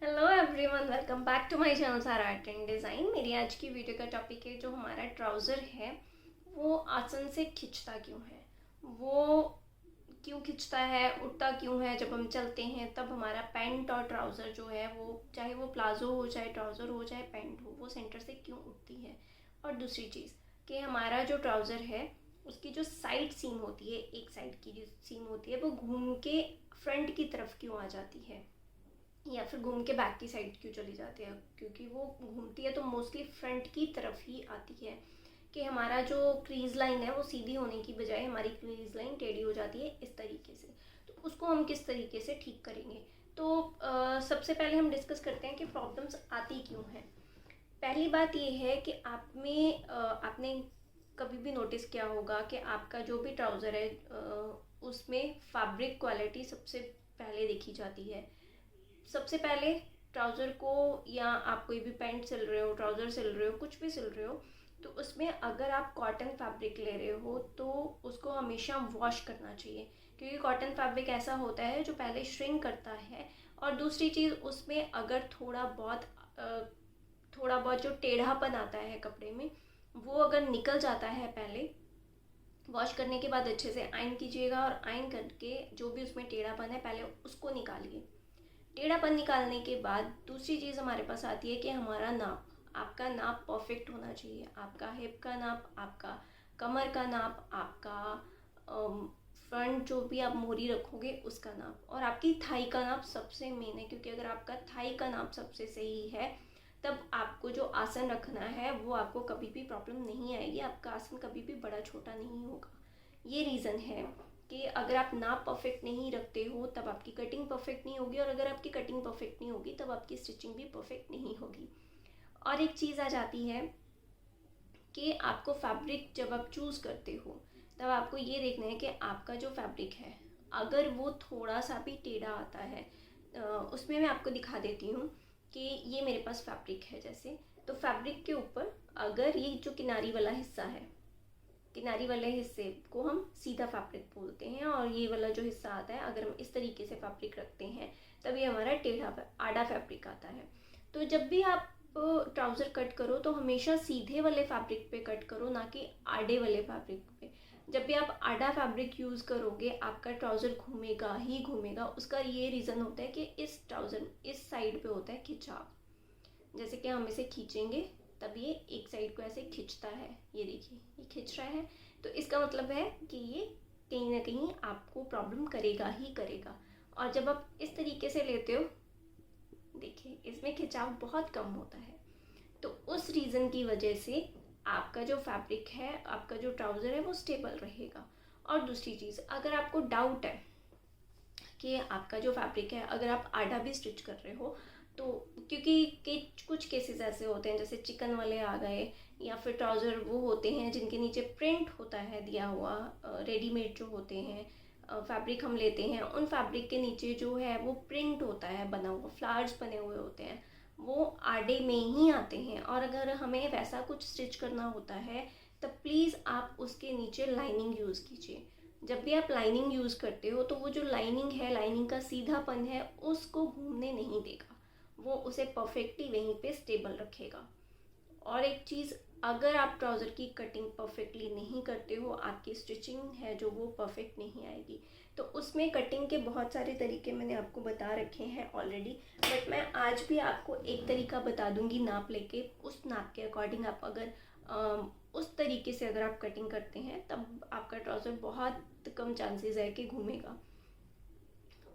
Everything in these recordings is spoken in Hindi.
Hello everyone, welcome back to my channel Sara art and design. मेरी आज की वीडियो का टॉपिक है जो हमारा ट्राउज़र है वो आसन से खिंचता क्यों है। वो क्यों खिंचता है, उठता क्यों है। जब हम चलते हैं तब हमारा पैंट और ट्राउज़र जो है वो, चाहे वो प्लाजो हो, चाहे ट्राउज़र हो, चाहे पैंट हो, वो सेंटर से क्यों उठती है। और दूसरी चीज़ कि हमारा जो ट्राउज़र है उसकी जो साइड सीम होती है, एक साइड की जो सीम होती है वो घूम के फ्रंट की तरफ क्यों आ जाती है, या फिर घूम के बैक की साइड क्यों चली जाती है। क्योंकि वो घूमती है तो मोस्टली फ्रंट की तरफ ही आती है कि हमारा जो क्रीज लाइन है वो सीधी होने की बजाय हमारी क्रीज लाइन टेढ़ी हो जाती है इस तरीके से। तो उसको हम किस तरीके से ठीक करेंगे। तो सबसे पहले हम डिस्कस करते हैं कि प्रॉब्लम्स आती क्यों हैं। पहली बात ये है कि आपने कभी भी नोटिस किया होगा कि आपका जो भी ट्राउज़र है उसमें फैब्रिक क्वालिटी सबसे पहले देखी जाती है। सबसे पहले ट्राउज़र को, या आप कोई भी पैंट सिल रहे हो, ट्राउज़र सिल रहे हो, कुछ भी सिल रहे हो, तो उसमें अगर आप कॉटन फैब्रिक ले रहे हो तो उसको हमेशा वॉश करना चाहिए। क्योंकि कॉटन फैब्रिक ऐसा होता है जो पहले श्रिंक करता है। और दूसरी चीज़, उसमें अगर थोड़ा बहुत जो टेढ़ापन आता है कपड़े में, वो अगर निकल जाता है पहले वॉश करने के बाद, अच्छे से आयरन कीजिएगा और आयरन करके जो भी उसमें टेढ़ापन है पहले उसको निकालिए। टेढ़ापन निकालने के बाद दूसरी चीज़ हमारे पास आती है कि हमारा नाप, आपका नाप परफेक्ट होना चाहिए। आपका हिप का नाप, आपका कमर का नाप, आपका फ्रंट जो भी आप मोरी रखोगे उसका नाप, और आपकी थाई का नाप सबसे मेन है। क्योंकि अगर आपका थाई का नाप सबसे सही है तब आपको जो आसन रखना है वो आपको कभी भी प्रॉब्लम नहीं आएगी। आपका आसन कभी भी बड़ा छोटा नहीं होगा। ये रीज़न है कि अगर आप नाप परफेक्ट नहीं रखते हो तब आपकी कटिंग परफेक्ट नहीं होगी, और अगर आपकी कटिंग परफेक्ट नहीं होगी तब आपकी स्टिचिंग भी परफेक्ट नहीं होगी। और एक चीज़ आ जाती है कि आपको फैब्रिक जब आप चूज़ करते हो तब आपको ये देखना है कि आपका जो फैब्रिक है अगर वो थोड़ा सा भी टेढ़ा आता है, उसमें मैं आपको दिखा देती हूँ कि ये मेरे पास फैब्रिक है जैसे। तो फैब्रिक के ऊपर अगर ये जो किनारी वाला हिस्सा है, किनारी वाले हिस्से को हम सीधा फैब्रिक बोलते हैं, और ये वाला जो हिस्सा आता है अगर हम इस तरीके से फैब्रिक रखते हैं तब ये हमारा टेढ़ा आड़ा फैब्रिक आता है। तो जब भी आप ट्राउज़र कट करो तो हमेशा सीधे वाले फैब्रिक पे कट करो, ना कि आड़े वाले फैब्रिक पे। जब भी आप आड़ा फैब्रिक यूज़ करोगे आपका ट्राउज़र घूमेगा ही घूमेगा। उसका ये रीज़न होता है कि इस ट्राउज़र इस साइड पे होता है खिंचाव। जैसे कि हम इसे खींचेंगे तब ये एक साइड को ऐसे खींचता है, ये देखिए ये खींच रहा है। तो इसका मतलब है कि ये कहीं ना कहीं आपको प्रॉब्लम करेगा ही करेगा। और जब आप इस तरीके से लेते हो, देखिए इसमें खिंचाव बहुत कम होता है। तो उस रीज़न की वजह से आपका जो फैब्रिक है, आपका जो ट्राउज़र है वो स्टेबल रहेगा। और दूसरी चीज़, अगर आपको डाउट है कि आपका जो फैब्रिक है अगर आप आधा भी स्टिच कर रहे हो तो, क्योंकि कुछ केसेस ऐसे होते हैं जैसे चिकन वाले आ गए, या फिर ट्राउज़र वो होते हैं जिनके नीचे प्रिंट होता है दिया हुआ, रेडीमेड जो होते हैं फैब्रिक हम लेते हैं, उन फैब्रिक के नीचे जो है वो प्रिंट होता है बना हुआ, फ्लावर्स बने हुए होते हैं, वो आड़े में ही आते हैं। और अगर हमें वैसा कुछ स्टिच करना होता है तब प्लीज़ आप उसके नीचे लाइनिंग यूज़ कीजिए। जब भी आप लाइनिंग यूज़ करते हो तो वो जो लाइनिंग है, लाइनिंग का सीधापन है, उसको घूमने नहीं देगा, वो उसे परफेक्टली वहीं पे स्टेबल रखेगा। और एक चीज़, अगर आप ट्राउज़र की कटिंग परफेक्टली नहीं करते हो, आपकी स्टिचिंग है जो वो परफेक्ट नहीं आएगी। तो उसमें कटिंग के बहुत सारे तरीके मैंने आपको बता रखे हैं ऑलरेडी, बट मैं आज भी आपको एक तरीका बता दूंगी नाप लेके। उस नाप के अकॉर्डिंग आप अगर उस तरीके से अगर आप कटिंग करते हैं तब आपका ट्राउज़र बहुत कम चांसेस है कि घूमेगा।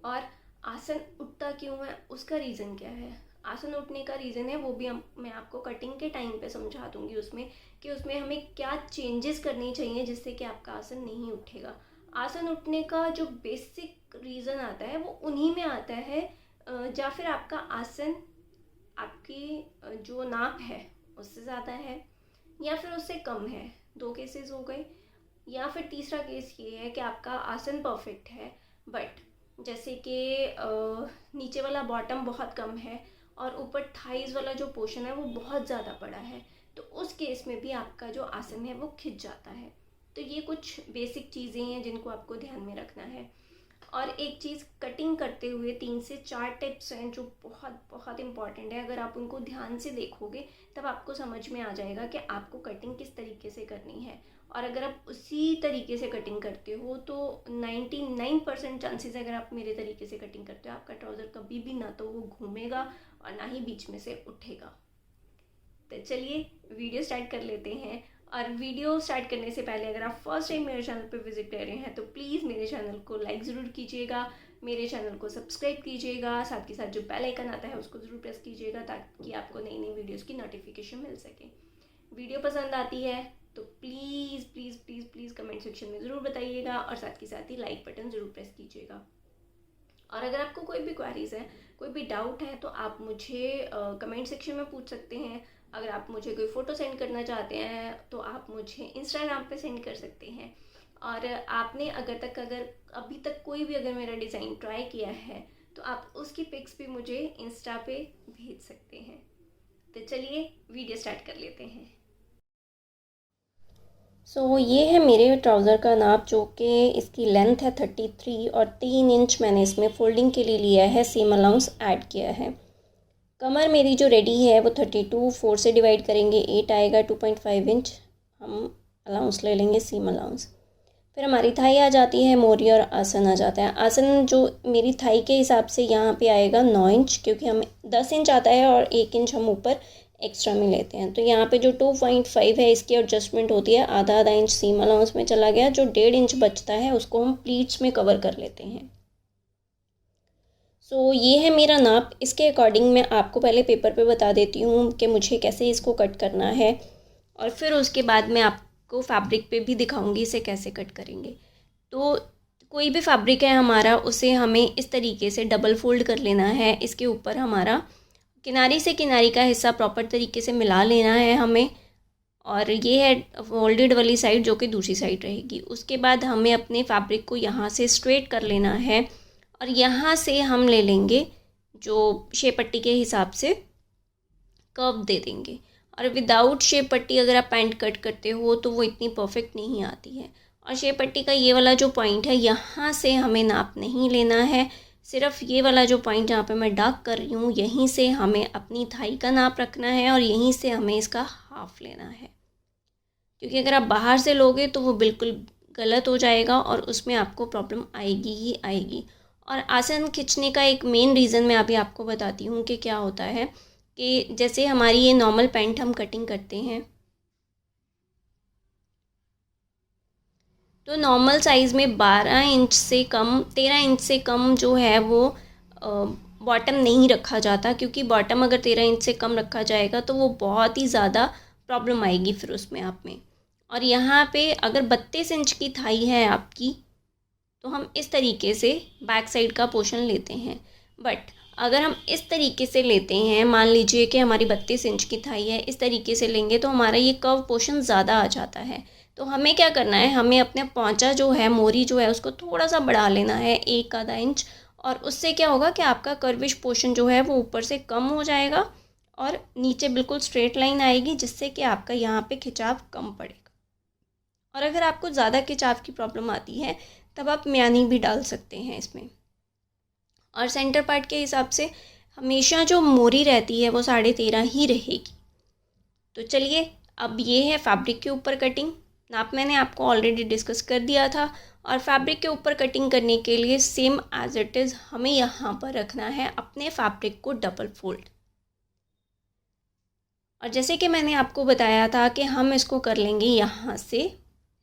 और आसन उठता क्यों है, उसका रीज़न क्या है। आसन उठने का रीज़न है वो भी मैं आपको कटिंग के टाइम पे समझा दूंगी उसमें, कि उसमें हमें क्या चेंजेस करनी चाहिए जिससे कि आपका आसन नहीं उठेगा। आसन उठने का जो बेसिक रीज़न आता है वो उन्हीं में आता है, या फिर आपका आसन आपकी जो नाप है उससे ज़्यादा है या फिर उससे कम है। दो केसेस हो गए। या फिर तीसरा केस ये है कि आपका आसन परफेक्ट है बट जैसे कि नीचे वाला बॉटम बहुत कम है और ऊपर थाइज़ वाला जो पोर्शन है वो बहुत ज़्यादा बड़ा है, तो उस केस में भी आपका जो आसन है वो खिंच जाता है। तो ये कुछ बेसिक चीज़ें हैं जिनको आपको ध्यान में रखना है। और एक चीज़ कटिंग करते हुए 3 से 4 टिप्स हैं जो बहुत बहुत इम्पॉर्टेंट है। अगर आप उनको ध्यान से देखोगे तब आपको समझ में आ जाएगा कि आपको कटिंग किस तरीके से करनी है। और अगर आप उसी तरीके से कटिंग करते हो तो 99% चांसेस, अगर आप मेरे तरीके से कटिंग करते हो, आपका ट्राउज़र कभी भी ना तो वो घूमेगा और ना ही बीच में से उठेगा। तो चलिए वीडियो स्टार्ट कर लेते हैं। और वीडियो स्टार्ट करने से पहले अगर आप फर्स्ट टाइम मेरे चैनल पर विजिट कर रहे हैं तो प्लीज़ मेरे चैनल को लाइक ज़रूर कीजिएगा, मेरे चैनल को सब्सक्राइब कीजिएगा, साथ के साथ जो बेल आइकन आता है उसको ज़रूर प्रेस कीजिएगा ताकि आपको नई नई वीडियोज़ की नोटिफिकेशन मिल सके। वीडियो पसंद आती है तो please please please please comment section में ज़रूर बताइएगा और साथ के साथ ही लाइक बटन ज़रूर प्रेस कीजिएगा। और अगर आपको कोई भी क्वेरीज़ है, कोई भी डाउट है तो आप मुझे कमेंट सेक्शन में पूछ सकते हैं। अगर आप मुझे कोई फ़ोटो सेंड करना चाहते हैं तो आप मुझे इंस्टाग्राम पे सेंड कर सकते हैं। और आपने अगर अभी तक कोई भी अगर मेरा डिज़ाइन ट्राई किया है तो आप उसकी पिक्स भी मुझे इंस्टा पे भेज सकते हैं। तो चलिए वीडियो स्टार्ट कर लेते हैं। ये है मेरे ट्राउज़र का नाप, जो कि इसकी लेंथ है 33 और 3 इंच मैंने इसमें फोल्डिंग के लिए लिया है, सीम अलाउंस ऐड किया है। कमर मेरी जो रेडी है वो 32, 4 से डिवाइड करेंगे 8 आएगा, 2.5 इंच हम अलाउंस ले लेंगे, सीम अलाउंस। फिर हमारी थाई आ जाती है, मोरी और आसन आ जाता है। आसन जो मेरी थाई के हिसाब से यहाँ पे आएगा 9 इंच, क्योंकि हमें 10 इंच आता है और 1 इंच हम ऊपर एक्स्ट्रा में लेते हैं। तो यहाँ पे जो 2.5 है इसकी एडजस्टमेंट होती है, आधा आधा इंच सीम अलाउंस में चला गया। जो 1.5 इंच बचता है उसको हम प्लीट्स में कवर कर लेते हैं। ये है मेरा नाप। इसके अकॉर्डिंग मैं आपको पहले पेपर पे बता देती हूँ कि मुझे कैसे इसको कट करना है, और फिर उसके बाद मैं आपको फैब्रिक पे भी दिखाऊंगी इसे कैसे कट करेंगे। तो कोई भी फैब्रिक है हमारा, उसे हमें इस तरीके से डबल फोल्ड कर लेना है। इसके ऊपर हमारा किनारी से किनारी का हिस्सा प्रॉपर तरीके से मिला लेना है हमें, और ये है फोल्डेड वाली साइड जो कि दूसरी साइड रहेगी। उसके बाद हमें अपने फैब्रिक को यहाँ से स्ट्रेट कर लेना है और यहाँ से हम ले लेंगे जो शेप पट्टी के हिसाब से कर्व दे देंगे। और विदाउट शेप पट्टी अगर आप पैंट कट करते हो तो वो इतनी परफेक्ट नहीं आती है। और शेप पट्टी का ये वाला जो पॉइंट है, यहाँ से हमें नाप नहीं लेना है, सिर्फ ये वाला जो पॉइंट जहाँ पे मैं डार्क कर रही हूँ यहीं से हमें अपनी थाई का नाप रखना है और यहीं से हमें इसका हाफ लेना है। क्योंकि अगर आप बाहर से लोगे तो वो बिल्कुल गलत हो जाएगा और उसमें आपको प्रॉब्लम आएगी ही आएगी। और आसन खींचने का एक मेन रीज़न मैं अभी आपको बताती हूँ कि क्या होता है कि जैसे हमारी ये नॉर्मल पैंट हम कटिंग करते हैं तो नॉर्मल साइज़ में 12 इंच से कम, 13 इंच से कम जो है वो बॉटम नहीं रखा जाता, क्योंकि बॉटम अगर 13 इंच से कम रखा जाएगा तो वो बहुत ही ज़्यादा प्रॉब्लम आएगी फिर उसमें आप में। और यहाँ पे अगर 32 इंच की थाई है आपकी तो हम इस तरीके से बैक साइड का पोर्शन लेते हैं। बट अगर हम इस तरीके से लेते हैं, मान लीजिए कि हमारी 32 इंच की थाई है, इस तरीके से लेंगे तो हमारा ये कर्व पोर्शन ज़्यादा आ जाता है। तो हमें क्या करना है, हमें अपने पौंचा जो है, मोरी जो है, उसको थोड़ा सा बढ़ा लेना है, 1 आधा इंच। और उससे क्या होगा कि आपका कर्विश पोर्शन जो है वो ऊपर से कम हो जाएगा और नीचे बिल्कुल स्ट्रेट लाइन आएगी, जिससे कि आपका यहाँ पे खिंचाव कम पड़ेगा। और अगर आपको ज़्यादा खिंचाव की प्रॉब्लम आती है तब आप म्यानी भी डाल सकते हैं इसमें। और सेंटर पार्ट के हिसाब से हमेशा जो मोरी रहती है वो 13.5 ही रहेगी। तो चलिए, अब ये है फैब्रिक के ऊपर कटिंग। नाप मैंने आपको ऑलरेडी डिस्कस कर दिया था। और फैब्रिक के ऊपर कटिंग करने के लिए सेम एज इट इज़ हमें यहाँ पर रखना है अपने फैब्रिक को डबल फोल्ड। और जैसे कि मैंने आपको बताया था कि हम इसको कर लेंगे यहाँ से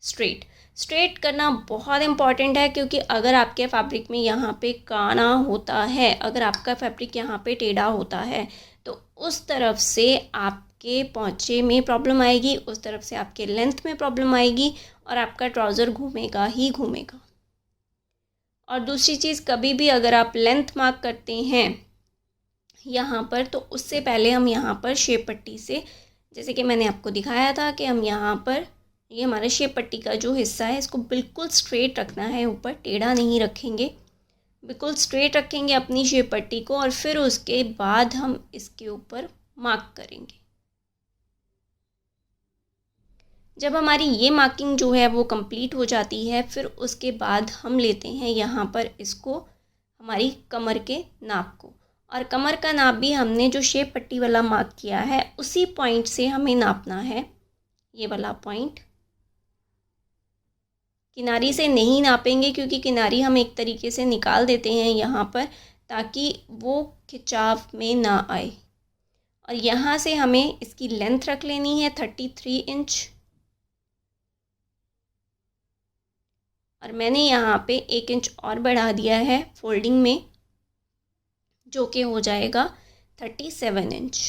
स्ट्रेट करना बहुत इम्पॉर्टेंट है, क्योंकि अगर आपके फैब्रिक में यहाँ पे काना होता है, अगर आपका फैब्रिक यहाँ पे टेढ़ा होता है तो उस तरफ से आपके पौंचे में प्रॉब्लम आएगी, उस तरफ से आपके लेंथ में प्रॉब्लम आएगी और आपका ट्राउज़र घूमेगा ही घूमेगा। और दूसरी चीज़, कभी भी अगर आप लेंथ मार्क करते हैं यहाँ पर तो उससे पहले हम यहाँ पर शेप पट्टी से, जैसे कि मैंने आपको दिखाया था कि हम यहाँ पर ये हमारे शेप पट्टी का जो हिस्सा है इसको बिल्कुल स्ट्रेट रखना है, ऊपर टेढ़ा नहीं रखेंगे, बिल्कुल स्ट्रेट रखेंगे अपनी शेप पट्टी को। और फिर उसके बाद हम इसके ऊपर मार्क करेंगे। जब हमारी ये मार्किंग जो है वो कंप्लीट हो जाती है, फिर उसके बाद हम लेते हैं यहाँ पर इसको हमारी कमर के नाप को, और कमर का नाप भी हमने जो शेप पट्टी वाला मार्क किया है उसी पॉइंट से हमें नापना है। ये वाला पॉइंट किनारी से नहीं नापेंगे, क्योंकि किनारी हम एक तरीके से निकाल देते हैं यहाँ पर, ताकि वो खिंचाव में ना आए। और यहाँ से हमें इसकी लेंथ रख लेनी है 33 इंच, और मैंने यहाँ पे 1 इंच और बढ़ा दिया है फोल्डिंग में, जो कि हो जाएगा 37 इंच।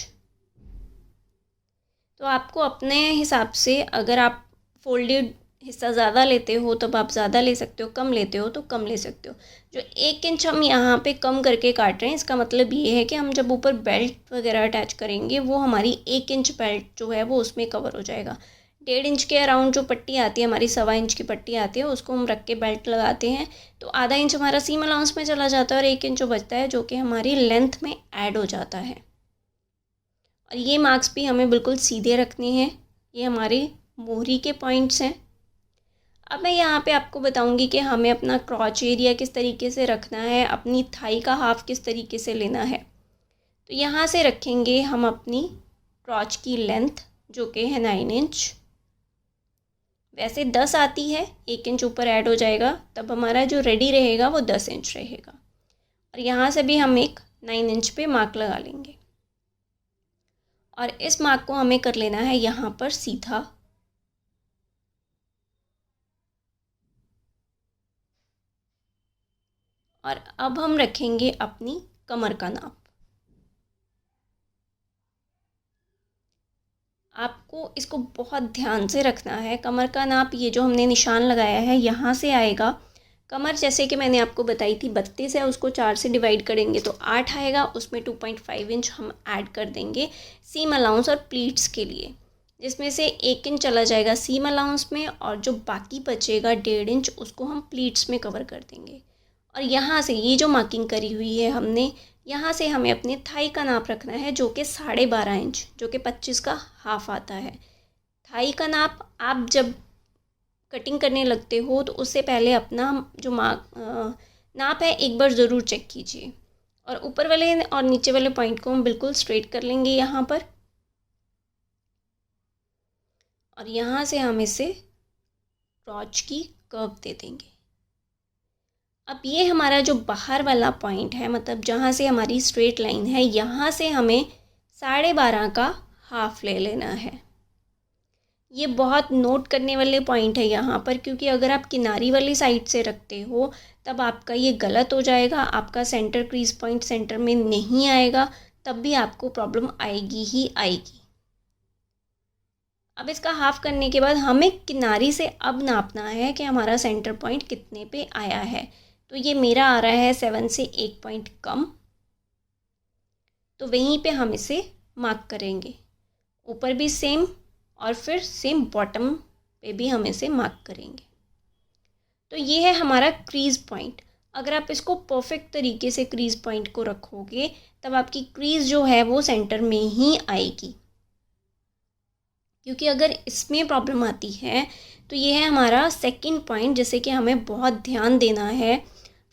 तो आपको अपने हिसाब से, अगर आप फोल्डेड हिस्सा ज़्यादा लेते हो तब आप ज़्यादा ले सकते हो, कम लेते हो तो कम ले सकते हो। जो 1 इंच हम यहाँ पे कम करके काट रहे हैं, इसका मतलब ये है कि हम जब ऊपर बेल्ट वगैरह अटैच करेंगे वो हमारी 1 इंच बेल्ट जो है वो उसमें कवर हो जाएगा। 1.5 इंच के अराउंड जो पट्टी आती है, हमारी 1.25 इंच की पट्टी आती है, उसको हम रख के बेल्ट लगाते हैं, तो आधा इंच हमारा सीम अलाउंस में चला जाता है और 1 इंच जो बचता है जो कि हमारी लेंथ में ऐड हो जाता है। और ये मार्क्स भी हमें बिल्कुल सीधे रखने हैं। ये हमारे मोहरी के पॉइंट्स हैं। अब मैं यहाँ पे आपको बताऊंगी कि हमें अपना क्रॉच एरिया किस तरीके से रखना है, अपनी थाई का हाफ किस तरीके से लेना है। तो यहाँ से रखेंगे हम अपनी क्रॉच की लेंथ, जो कि है 9 इंच। वैसे 10 आती है, 1 इंच ऊपर ऐड हो जाएगा, तब हमारा जो रेडी रहेगा वो 10 इंच रहेगा। और यहाँ से भी हम एक 9 इंच पे मार्क लगा लेंगे, और इस मार्क को हमें कर लेना है यहाँ पर सीधा। और अब हम रखेंगे अपनी कमर का नाप। आपको इसको बहुत ध्यान से रखना है। कमर का नाप, ये जो हमने निशान लगाया है यहाँ से आएगा। कमर जैसे कि मैंने आपको बताई थी 32 है, उसको 4 से डिवाइड करेंगे तो 8 आएगा। उसमें 2.5 इंच हम ऐड कर देंगे सीम अलाउंस और प्लीट्स के लिए, जिसमें से 1 इंच चला जाएगा सीम अलाउंस में, और जो बाकी बचेगा 1.5 इंच उसको हम प्लीट्स में कवर कर देंगे। और यहाँ से ये जो मार्किंग करी हुई है हमने, यहाँ से हमें अपने थाई का नाप रखना है, जो कि 12.5 इंच, जो कि 25 का हाफ आता है। थाई का नाप आप जब कटिंग करने लगते हो तो उससे पहले अपना जो नाप है एक बार ज़रूर चेक कीजिए। और ऊपर वाले और नीचे वाले पॉइंट को हम बिल्कुल स्ट्रेट कर लेंगे यहाँ पर, और यहाँ से हम इसे क्रॉच की कर्व दे देंगे। अब ये हमारा जो बाहर वाला पॉइंट है, मतलब जहाँ से हमारी स्ट्रेट लाइन है, यहाँ से हमें 12.5 का हाफ ले लेना है। ये बहुत नोट करने वाले पॉइंट है यहाँ पर, क्योंकि अगर आप किनारी वाली साइड से रखते हो तब आपका ये गलत हो जाएगा। आपका सेंटर क्रीज पॉइंट सेंटर में नहीं आएगा, तब भी आपको प्रॉब्लम आएगी ही आएगी। अब इसका हाफ करने के बाद हमें किनारी से अब नापना है कि हमारा सेंटर पॉइंट कितने पे आया है। तो ये मेरा आ रहा है 7 से 1 पॉइंट कम, तो वहीं पे हम इसे मार्क करेंगे। ऊपर भी सेम, और फिर सेम बॉटम पे भी हम इसे मार्क करेंगे। तो ये है हमारा क्रीज पॉइंट। अगर आप इसको परफेक्ट तरीके से क्रीज पॉइंट को रखोगे तब आपकी क्रीज जो है वो सेंटर में ही आएगी। क्योंकि अगर इसमें प्रॉब्लम आती है तो ये है हमारा सेकंड पॉइंट, जैसे कि हमें बहुत ध्यान देना है।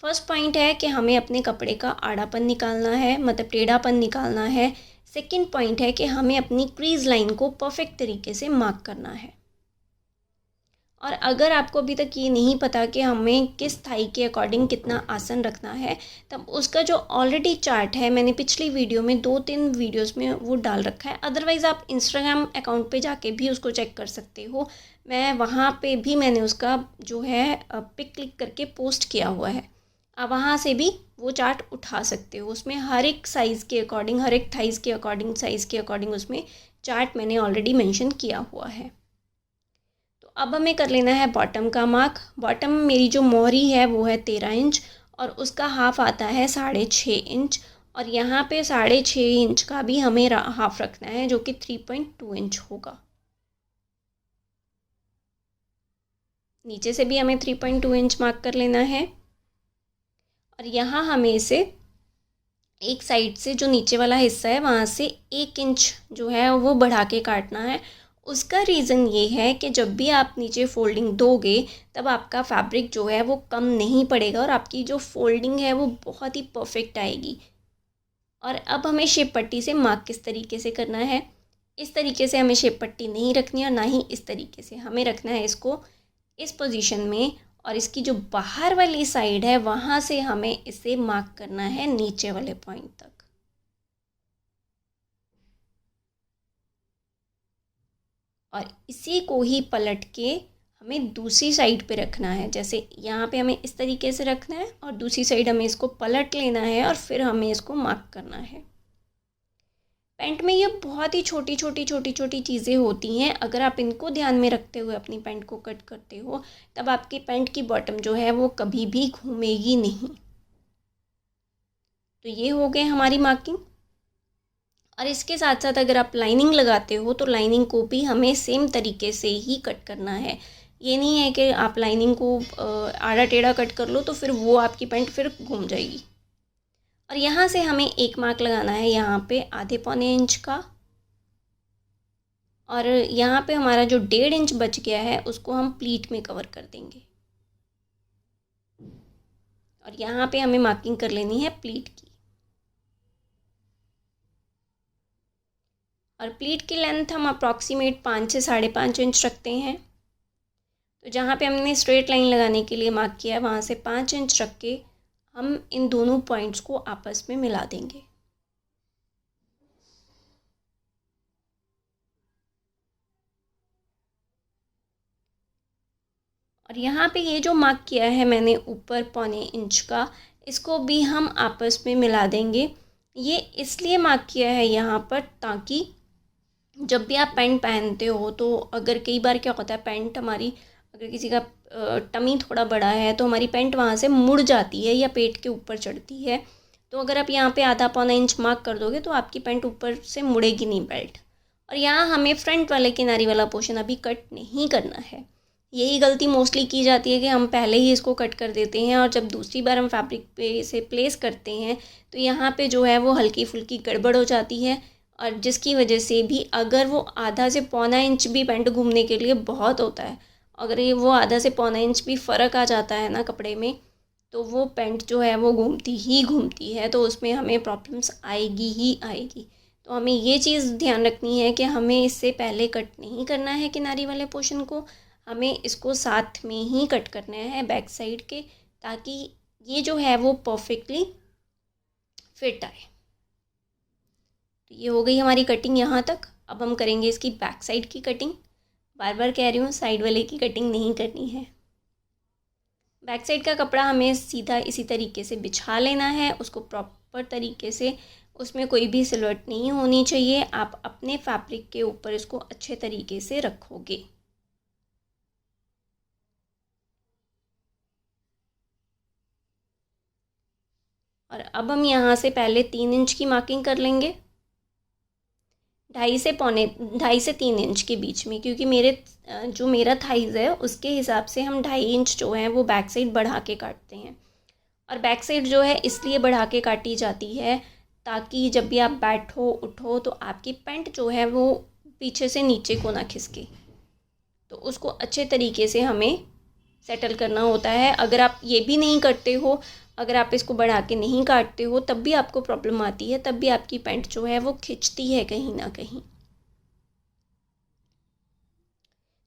फर्स्ट पॉइंट है कि हमें अपने कपड़े का आड़ापन निकालना है, मतलब टेढ़ापन निकालना है। सेकंड पॉइंट है कि हमें अपनी क्रीज लाइन को परफेक्ट तरीके से मार्क करना है। और अगर आपको अभी तक ये नहीं पता कि हमें किस थाई के अकॉर्डिंग कितना आसन रखना है, तब उसका जो ऑलरेडी चार्ट है मैंने पिछली वीडियो में 2-3 वीडियोस में वो डाल रखा है। अदरवाइज़ आप इंस्टाग्राम अकाउंट पे जाके भी उसको चेक कर सकते हो। मैं वहाँ पे भी मैंने उसका जो है पिक क्लिक करके पोस्ट किया हुआ है। आप वहाँ से भी वो चार्ट उठा सकते हो। उसमें हर एक साइज़ के अकॉर्डिंग, हर एक थाइज़ के अकॉर्डिंग, साइज़ के अकॉर्डिंग उसमें चार्ट मैंने ऑलरेडी मेंशन किया हुआ है। तो अब हमें कर लेना है बॉटम का मार्क। बॉटम मेरी जो मोहरी है वो है 13 इंच, और उसका हाफ आता है 6.5 इंच, और यहाँ पे 6.5 इंच का भी हमें हाफ रखना है, जो कि 3.2 इंच होगा। नीचे से भी हमें 3.2 इंच मार्क कर लेना है, और यहाँ हमें इसे एक साइड से जो नीचे वाला हिस्सा है वहाँ से 1 इंच जो है वो बढ़ा के काटना है। उसका रीज़न ये है कि जब भी आप नीचे फोल्डिंग दोगे तब आपका फैब्रिक जो है वो कम नहीं पड़ेगा और आपकी जो फोल्डिंग है वो बहुत ही परफेक्ट आएगी। और अब हमें शेप पट्टी से मार्क किस तरीके से करना है। इस तरीके से हमें शेप पट्टी नहीं रखनी है और ना ही इस तरीके से, हमें रखना है इसको इस पोजीशन में और इसकी जो बाहर वाली साइड है वहाँ से हमें इसे मार्क करना है नीचे वाले पॉइंट तक। और इसी को ही पलट के हमें दूसरी साइड पे रखना है। जैसे यहाँ पे हमें इस तरीके से रखना है और दूसरी साइड हमें इसको पलट लेना है और फिर हमें इसको मार्क करना है। पैंट में ये बहुत ही छोटी छोटी छोटी छोटी चीज़ें होती हैं, अगर आप इनको ध्यान में रखते हुए अपनी पैंट को कट करते हो तब आपकी पैंट की बॉटम जो है वो कभी भी घूमेगी नहीं। तो ये हो गए हमारी मार्किंग। और इसके साथ साथ अगर आप लाइनिंग लगाते हो तो लाइनिंग को भी हमें सेम तरीके से ही कट करना है। ये नहीं है कि आप लाइनिंग को आड़ा टेढ़ा कट कर लो तो फिर वो आपकी पैंट फिर घूम जाएगी। और यहाँ से हमें एक मार्क लगाना है यहाँ पे आधे पौने इंच का, और यहाँ पे हमारा जो 1.5 इंच बच गया है उसको हम प्लीट में कवर कर देंगे। और यहाँ पे हमें मार्किंग कर लेनी है प्लीट की। और प्लीट की लेंथ हम अप्रॉक्सीमेट 5 से 5.5 इंच रखते हैं। तो जहाँ पे हमने स्ट्रेट लाइन लगाने के लिए मार्क किया है वहाँ से 5 इंच रख के हम इन दोनों पॉइंट्स को आपस में मिला देंगे। और यहाँ पे ये जो मार्क किया है मैंने ऊपर पौने इंच का, इसको भी हम आपस में मिला देंगे। ये इसलिए मार्क किया है यहाँ पर ताकि जब भी आप पैंट पहनते हो तो अगर कई बार क्या होता है पैंट हमारी, अगर किसी का टमी थोड़ा बड़ा है तो हमारी पैंट वहाँ से मुड़ जाती है या पेट के ऊपर चढ़ती है। तो अगर आप यहाँ पे आधा पौना इंच मार्क कर दोगे तो आपकी पैंट ऊपर से मुड़ेगी नहीं बेल्ट। और यहाँ हमें फ्रंट वाले किनारी वाला पोर्शन अभी कट नहीं करना है। यही गलती मोस्टली की जाती है कि हम पहले ही इसको कट कर देते हैं और जब दूसरी बार हम फैब्रिक पे इसे प्लेस करते हैं तो यहाँ पे जो है वो हल्की फुल्की गड़बड़ हो जाती है, और जिसकी वजह से भी अगर वो आधा से पौना इंच भी पैंट घूमने के लिए बहुत होता है, अगर ये वो आधा से पौना इंच भी फ़र्क आ जाता है ना कपड़े में तो वो पैंट जो है वो घूमती है, तो उसमें हमें प्रॉब्लम्स आएगी ही आएगी। तो हमें ये चीज़ ध्यान रखनी है कि हमें इससे पहले कट नहीं करना है किनारी वाले पोर्शन को, हमें इसको साथ में ही कट करना है बैक साइड के, ताकि ये जो है वो परफेक्टली फिट आए। तो ये हो गई हमारी कटिंग यहाँ तक। अब हम करेंगे इसकी बैक साइड की कटिंग। बार बार कह रही हूँ साइड वाले की कटिंग नहीं करनी है। बैक साइड का कपड़ा हमें सीधा इसी तरीके से बिछा लेना है, उसको प्रॉपर तरीके से, उसमें कोई भी सिलवट नहीं होनी चाहिए। आप अपने फैब्रिक के ऊपर इसको अच्छे तरीके से रखोगे। और अब हम यहाँ से पहले 3 इंच की मार्किंग कर लेंगे, 2.5 से 3 इंच के बीच में, क्योंकि जो मेरा थाइज़ है उसके हिसाब से हम 2.5 इंच जो है वो बैक साइड बढ़ा के काटते हैं। और बैक साइड जो है इसलिए बढ़ा के काटी जाती है ताकि जब भी आप बैठो उठो तो आपकी पैंट जो है वो पीछे से नीचे को ना खिसके। तो उसको अच्छे तरीके से हमें सेटल करना होता है। अगर आप ये भी नहीं करते हो, अगर आप इसको बढ़ा के नहीं काटते हो तब भी आपको प्रॉब्लम आती है, तब भी आपकी पैंट जो है वो खिंचती है कहीं ना कहीं।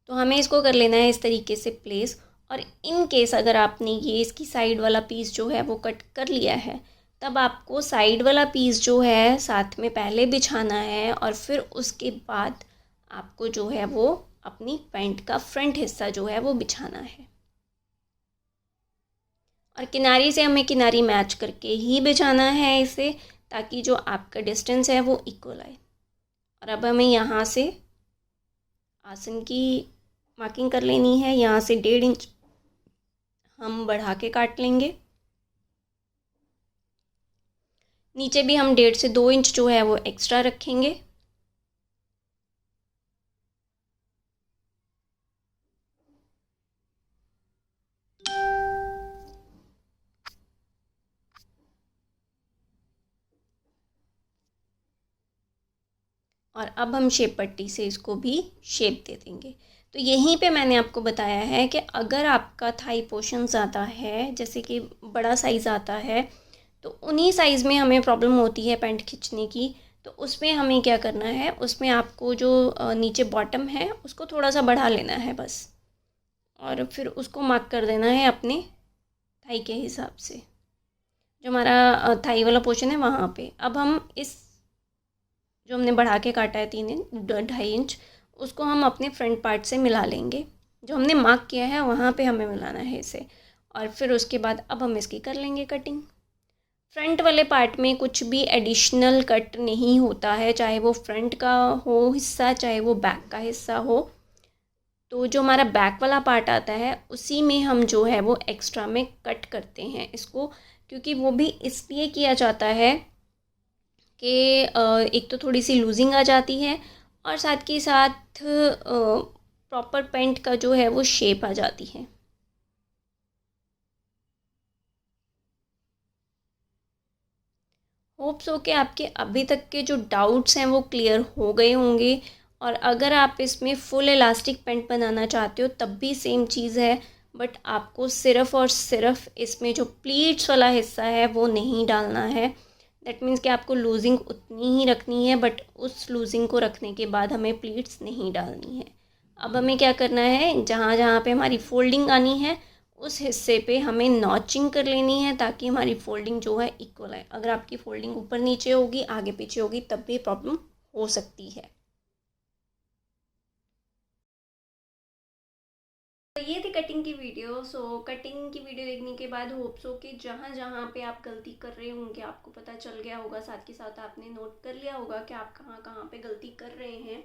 तो हमें इसको कर लेना है इस तरीके से प्लेस। और इन केस अगर आपने ये इसकी साइड वाला पीस जो है वो कट कर लिया है तब आपको साइड वाला पीस जो है साथ में पहले बिछाना है और फिर उसके बाद आपको जो है वो अपनी पैंट का फ्रंट हिस्सा जो है वो बिछाना है। और किनारी से हमें किनारी मैच करके ही बिछाना है इसे, ताकि जो आपका डिस्टेंस है वो इक्वल आए। और अब हमें यहाँ से आसन की मार्किंग कर लेनी है। यहाँ से 1.5 इंच हम बढ़ा के काट लेंगे। नीचे भी हम 1.5 से 2 इंच जो है वो एक्स्ट्रा रखेंगे। और अब हम शेप पट्टी से इसको भी शेप दे देंगे। तो यहीं पे मैंने आपको बताया है कि अगर आपका थाई पोर्शन ज़्यादा है, जैसे कि बड़ा साइज़ आता है, तो उन्हीं साइज़ में हमें प्रॉब्लम होती है पैंट खींचने की। तो उसमें हमें क्या करना है, उसमें आपको जो नीचे बॉटम है उसको थोड़ा सा बढ़ा लेना है बस, और फिर उसको मार्क कर देना है अपने थाई के हिसाब से, जो हमारा थाई वाला पोर्शन है वहाँ पे। अब हम इस जो हमने बढ़ा के काटा है 3-2.5 इंच, उसको हम अपने फ्रंट पार्ट से मिला लेंगे। जो हमने मार्क किया है वहाँ पे हमें मिलाना है इसे। और फिर उसके बाद अब हम इसकी कर लेंगे कटिंग। फ्रंट वाले पार्ट में कुछ भी एडिशनल कट नहीं होता है, चाहे वो फ्रंट का हो हिस्सा, चाहे वो बैक का हिस्सा हो। तो जो हमारा बैक वाला पार्ट आता है उसी में हम जो है वो एक्स्ट्रा में कट करते हैं इसको, क्योंकि वो भी इसलिए किया जाता है कि एक तो थोड़ी सी लूजिंग आ जाती है, और साथ के साथ प्रॉपर पेंट का जो है वो शेप आ जाती है। होप सो कि आपके अभी तक के जो डाउट्स हैं वो क्लियर हो गए होंगे। और अगर आप इसमें फुल इलास्टिक पेंट बनाना चाहते हो तब भी सेम चीज़ है, बट आपको सिर्फ़ और सिर्फ इसमें जो प्लीट्स वाला हिस्सा है वो नहीं डालना है। दैट मीन्स कि आपको लूजिंग उतनी ही रखनी है, बट उस लूजिंग को रखने के बाद हमें प्लीट्स नहीं डालनी है। अब हमें क्या करना है, जहाँ जहाँ पे हमारी फोल्डिंग आनी है उस हिस्से पे हमें नॉचिंग कर लेनी है, ताकि हमारी फोल्डिंग जो है इक्वल है। अगर आपकी फोल्डिंग ऊपर नीचे होगी, आगे पीछे होगी, तब भी प्रॉब्लम हो सकती है। तो ये थी कटिंग की वीडियो। सो कटिंग की वीडियो देखने के बाद होप सो कि जहाँ जहाँ पे आप गलती कर रहे होंगे आपको पता चल गया होगा, साथ के साथ आपने नोट कर लिया होगा कि आप कहाँ कहाँ पे गलती कर रहे हैं।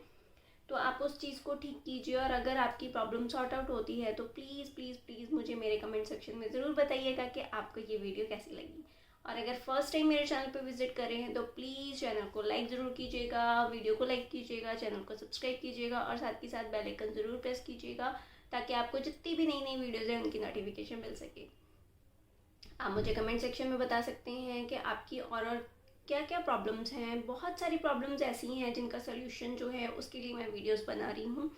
तो आप उस चीज़ को ठीक कीजिए, और अगर आपकी प्रॉब्लम सॉर्ट आउट होती है तो प्लीज़ प्लीज़ प्लीज़ मुझे मेरे कमेंट सेक्शन में ज़रूर बताइएगा कि आपको ये वीडियो कैसी लगी। और अगर फर्स्ट टाइम मेरे चैनल पे विजिट कर रहे हैं तो प्लीज़ चैनल को लाइक ज़रूर कीजिएगा, वीडियो को लाइक कीजिएगा, चैनल को सब्सक्राइब कीजिएगा, और साथ ही साथ बेल आइकन ज़रूर प्रेस कीजिएगा, ताकि आपको जितनी भी नई नई वीडियोज़ हैं उनकी नोटिफिकेशन मिल सके। आप मुझे कमेंट सेक्शन में बता सकते हैं कि आपकी और क्या क्या प्रॉब्लम्स हैं। बहुत सारी प्रॉब्लम्स ऐसी हैं जिनका सोल्यूशन जो है उसके लिए मैं वीडियोस बना रही हूँ।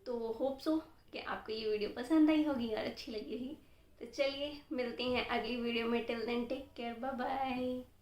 तो होप सो कि आपको ये वीडियो पसंद आई होगी और अच्छी लगी होगी। तो चलिए मिलते हैं अगली वीडियो में। Till then take care, bye bye.